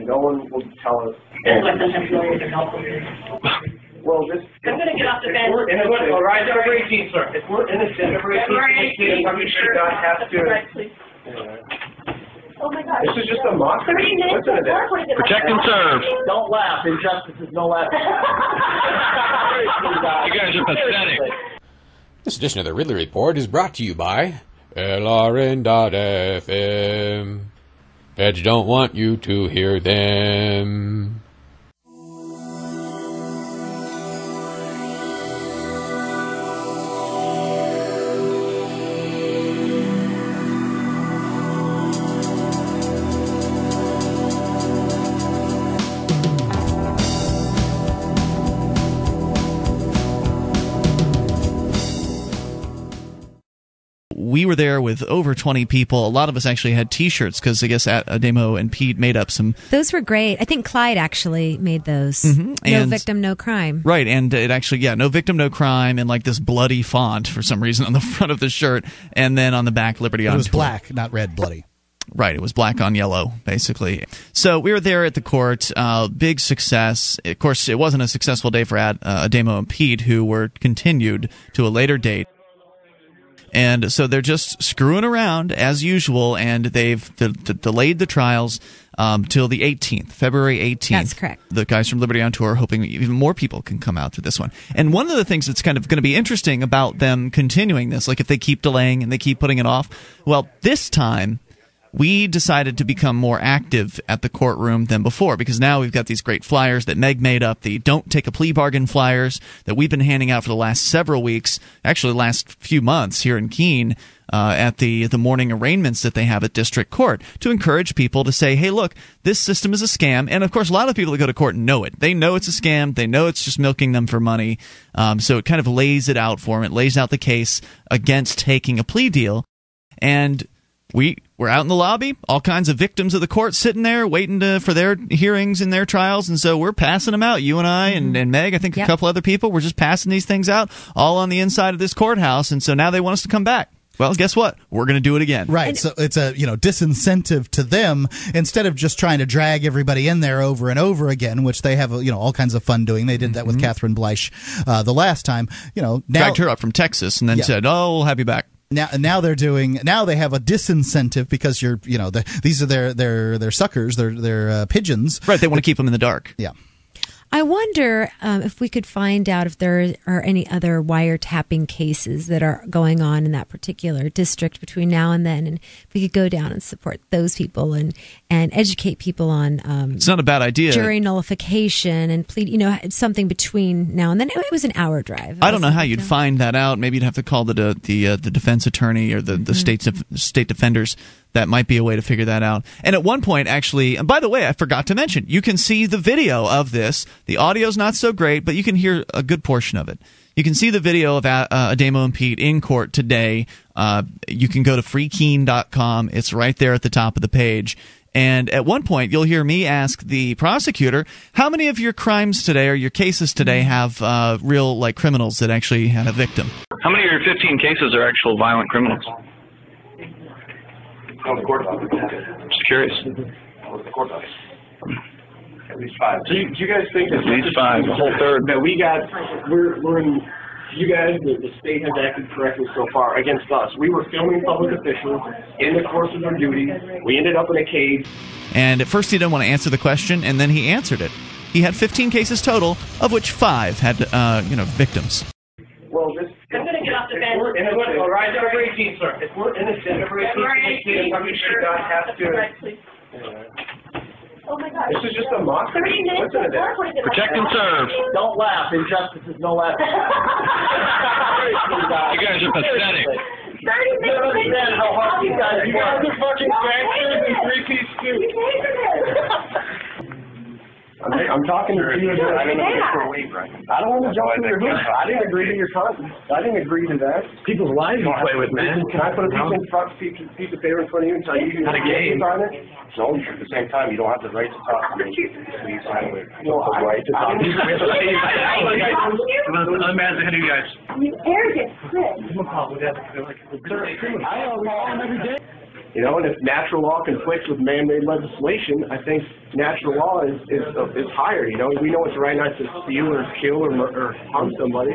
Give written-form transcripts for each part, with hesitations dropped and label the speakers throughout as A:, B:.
A: No one will tell us.
B: Well, this.
A: I'm going to get off the bench.
B: All right, February 18th, sir.
A: If we're innocent, February 18th, I'm sure God has to.
C: Oh my God.
A: This is just a mockery.
C: 30 minutes.
A: Listen to this.
D: Protect and serve.
A: Don't laugh. Injustice is no laugh.
D: You guys are pathetic.
E: This edition of the Ridley Report is brought to you by LRN.FM. Feds don't want you to hear them.
F: We were there with over 20 people. A lot of us actually had T-shirts because I guess Adamo and Pete made up some.
G: Those were great. I think Clyde actually made those.
F: Mm-hmm.
G: No victim, no crime.
F: Right, and it actually, no victim, no crime, and like this bloody font for some reason on the front of the shirt, and then on the back, Liberty on Tour.
H: It was black, not red, bloody.
F: Right, it was black on yellow, basically. So we were there at the court. Big success. Of course, it wasn't a successful day for Adamo and Pete, who were continued to a later date. And so they're just screwing around as usual, and they've delayed the trials till the 18th, February 18th.
G: That's correct.
F: The guys from Liberty on Tour are hoping even more people can come out to this one. And one of the things that's kind of going to be interesting about them continuing this, like if they keep delaying and they keep putting it off, well, this time we decided to become more active at the courtroom than before, because now we've got these great flyers that Meg made up, the Don't Take a Plea Bargain flyers that we've been handing out for the last several weeks, actually the last few months here in Keene, at the morning arraignments that they have at district court, to encourage people to say, hey, look, this system is a scam. And, of course, a lot of people that go to court know it. They know it's a scam. They know it's just milking them for money. So it kind of lays it out for them. It lays out the case against taking a plea deal. And we're out in the lobby, all kinds of victims of the court sitting there waiting for their hearings and their trials, and so we're passing them out. You and I and Meg, I think a couple other people, we're just passing these things out all on the inside of this courthouse, and so now they want us to come back. Well, guess what? We're going to do it again.
H: Right. So it's a disincentive to them, instead of just trying to drag everybody in there over and over again, which they have all kinds of fun doing. They did that with Catherine Bleich the last time. Now,
F: dragged her up from Texas and then said, "Oh, we'll have you back."
H: Now they have a disincentive because these are their suckers, their pigeons.
F: Right, they want to keep them in the dark.
H: Yeah.
G: I wonder if we could find out if there are any other wiretapping cases that are going on in that particular district between now and then, and if we could go down and support those people and educate people on
F: it's not a bad idea.
G: Jury nullification and plead, something between now and then. It was an hour drive.
F: I don't know how you'd find that out. Maybe you'd have to call the defense attorney or the state defenders. That might be a way to figure that out. And at one point, actually, and by the way, I forgot to mention, you can see the video of this. The audio's not so great, but you can hear a good portion of it. You can see the video of Adamo and Pete in court today. You can go to freekeene.com. It's right there at the top of the page. And at one point, you'll hear me ask the prosecutor, how many of your crimes today or your cases today have real criminals that actually had a victim?
D: How many of your 15 cases are actual violent criminals?
A: Of course.
D: Just curious.
A: What's the court office? At least 5. So do you guys think
D: at least 5, a whole third?
A: That we're in. You guys, the state has acted correctly so far against us. We were filming public officials in the course of their duty. We ended up in a cage.
F: And at first he didn't want to answer the question, and then he answered it. He had 15 cases total, of which 5 had victims.
B: Well, I'm going to get off the bench.
A: All right, February 18th, sir. If we're innocent, February 18th, I'm sure God has to.
C: Oh my God.
A: This is just a mockery.
C: 30 minutes.
A: Listen to this.
D: Protect and serve.
A: Don't laugh. Injustice is no laugh.
D: You guys are pathetic.
C: 30 minutes.
A: You don't understand how hard these guys are. You guys are fucking gangsters and three-piece suits. I'm talking to you. I don't want to jump through your hoops. I didn't agree to your content. I didn't agree to that.
D: People's lives you play with, man.
A: Can I put a piece of paper in front of you and tell you
D: Not a game.
A: on it? No, at the same time, you don't have the right to talk to me. Please sign it. No, I right to talk to you.
D: Let me ask you guys.
C: You arrogant prick.
A: I always call him every day. You know, and if natural law conflicts with man-made legislation, I think natural law is higher. You know, we know it's right not to steal or kill or harm somebody.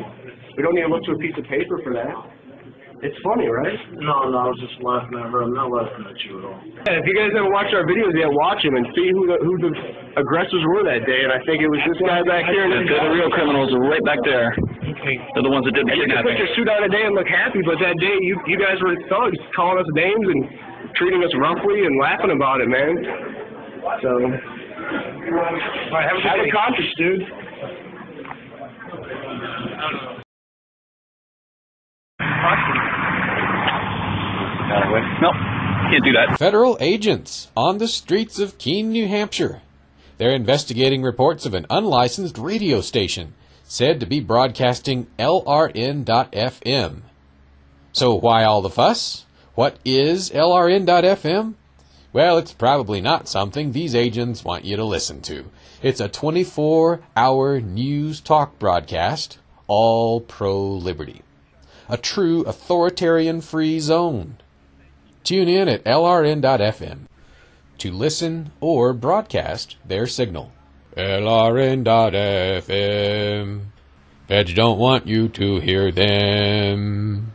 A: We don't need to look to a piece of paper for that. It's funny, right?
B: No, I was just laughing at her. I'm not laughing at you at all.
A: And if you guys haven't watched our videos yet, watch them and see who the aggressors were that day. And I think it was this guy back here. And
D: They're the real criminals are right back there. They're the ones that did the
A: you can put
D: kidnapping.
A: your suit on today and look happy, but that day you guys were thugs, calling us names and treating us roughly and laughing about it, man. So,
B: All right, have
A: have a conscience, dude.
D: No, can't do that.
E: Federal agents on the streets of Keene, New Hampshire. They're investigating reports of an unlicensed radio station said to be broadcasting LRN.FM. So why all the fuss? What is LRN.FM? Well, it's probably not something these agents want you to listen to. It's a 24-hour news talk broadcast, all pro-liberty. A true authoritarian free zone. Tune in at LRN.FM to listen or broadcast their signal. LRN.FM. Feds don't want you to hear them.